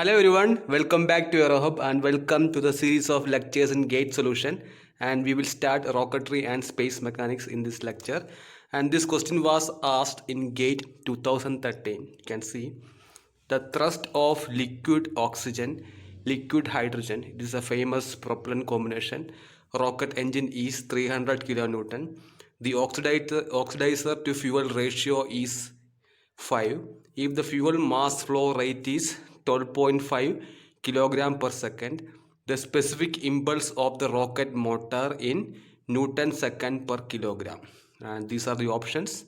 Hello everyone, welcome back to Aerohub and welcome to the series of lectures in GATE solution, and we will start rocketry and space mechanics in this lecture. And this question was asked in GATE 2013. You can see the thrust of liquid oxygen, liquid hydrogen. It is a famous propellant combination. Rocket engine is 300 kilonewton. The oxidizer to fuel ratio is 5 if the fuel mass flow rate is 12.5 kilogram per second. The specific impulse of the rocket motor in Newton second per kilogram, and these are the options: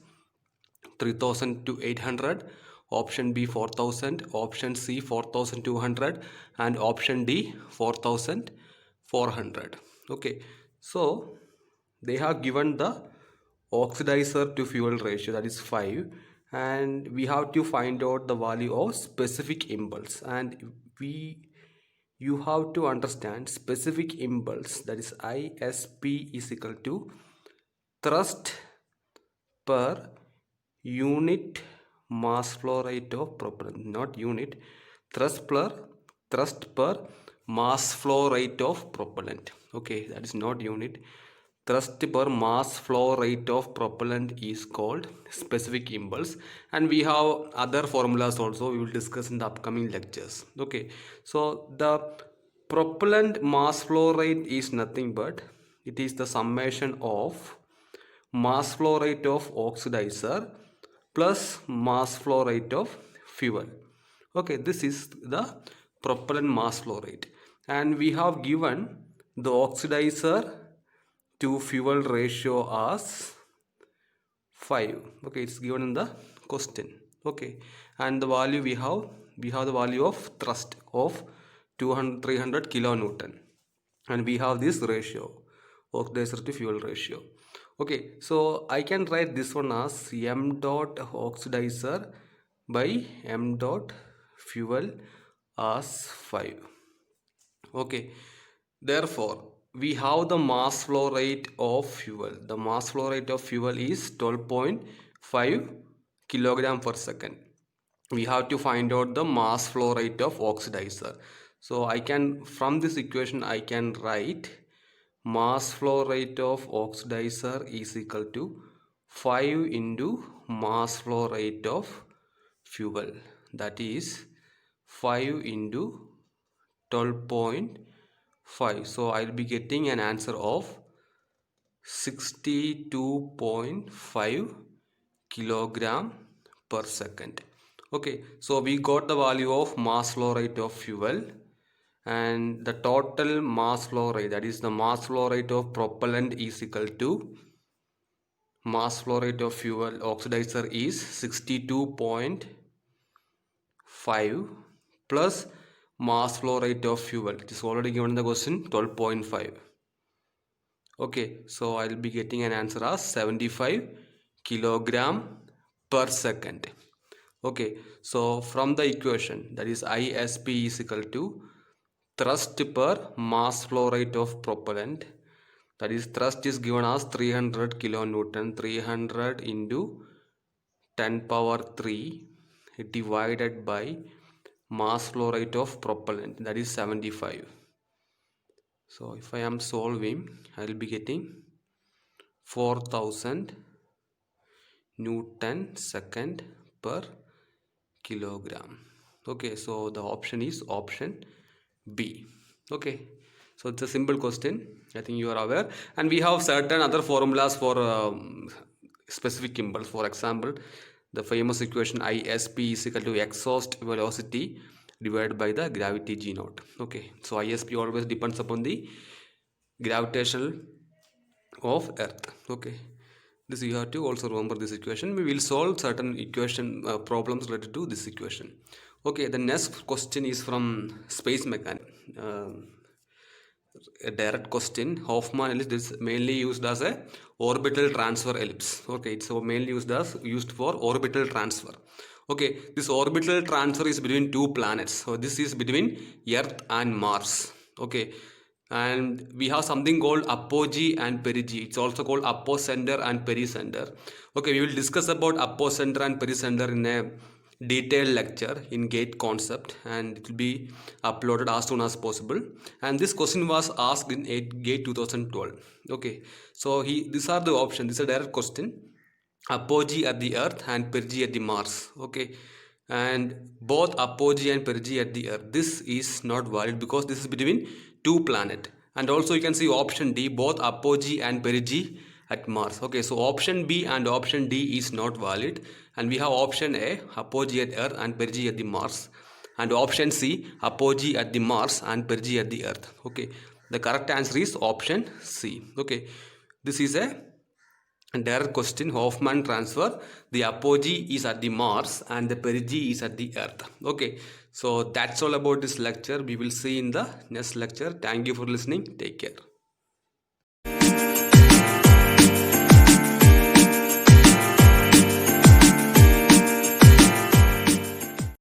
3000 to 800, option B 4000, option C 4200, and option D 4400. Okay, so they have given the oxidizer to fuel ratio, that is 5, and we have to find out the value of specific impulse. And you have to understand specific impulse, that is ISP is equal to thrust per unit mass flow rate of propellant, not unit, thrust per mass flow rate of propellant. Okay, that is not unit. Thrust per mass flow rate of propellant is called specific impulse, and we have other formulas also we will discuss in the upcoming lectures. Okay, so the propellant mass flow rate is nothing but it is the summation of mass flow rate of oxidizer plus mass flow rate of fuel. Okay, this is the propellant mass flow rate, and we have given the oxidizer to fuel ratio as 5. Okay, it's given in the question. Okay, and the value we have the value of thrust of 300 kilonewton, and we have this ratio, oxidizer to fuel ratio. Okay, so I can write this one as m dot oxidizer by m dot fuel as 5. Okay, therefore we have the mass flow rate of fuel. The mass flow rate of fuel is 12.5 kilogram per second. We have to find out the mass flow rate of oxidizer. So I can, from this equation I can write mass flow rate of oxidizer is equal to 5 into mass flow rate of fuel, that is 5 into 12.5. so I'll be getting an answer of 62.5 kilogram per second. Okay, so we got the value of mass flow rate of fuel, and the total mass flow rate, that is the mass flow rate of propellant, is equal to mass flow rate of fuel oxidizer is 62.5 plus mass flow rate of fuel, it is already given in the question, 12.5. okay, so I'll be getting an answer as 75 kilogram per second. Okay, so from the equation, that is ISP is equal to thrust per mass flow rate of propellant, that is thrust is given as 300 kilonewton, 300 into 10 power 3 divided by mass flow rate of propellant, that is 75. So if I am solving, I will be getting 4000 Newton second per kilogram. Okay, so the option is option B. Okay, so it's a simple question, I think you are aware, and we have certain other formulas for specific impulse. For example, the famous equation ISP is equal to exhaust velocity divided by the gravity g naught. Okay, so ISP always depends upon the gravitational of earth. Okay, this you have to also remember this equation. We will solve certain equation problems related to this equation. Okay, the next question is from space mechanics. A direct question. Hoffman ellipse is mainly used as a orbital transfer ellipse. Okay, it's mainly used for orbital transfer. Okay, this orbital transfer is between two planets. So this is between Earth and Mars. Okay, and we have something called apogee and perigee. It's also called apocenter and pericenter. Okay, we will discuss about apocenter and pericenter in a detailed lecture in gate concept, and it will be uploaded as soon as possible. And this question was asked in gate 2012. Okay, so these are the options. This is a direct question: apogee at the earth and perigee at the Mars. Okay, and both apogee and perigee at the earth, this is not valid because this is between two planets. And also you can see option D, both apogee and perigee at Mars. Okay, so option B and option D is not valid, and we have option A, apogee at earth and perigee at the Mars, and option C, apogee at the Mars and perigee at the earth. Okay, the correct answer is option C. Okay, this is a direct question. Hoffman transfer, the apogee is at the Mars and the perigee is at the earth. Okay, so that's all about this lecture. We will see in the next lecture. Thank you for listening. Take care.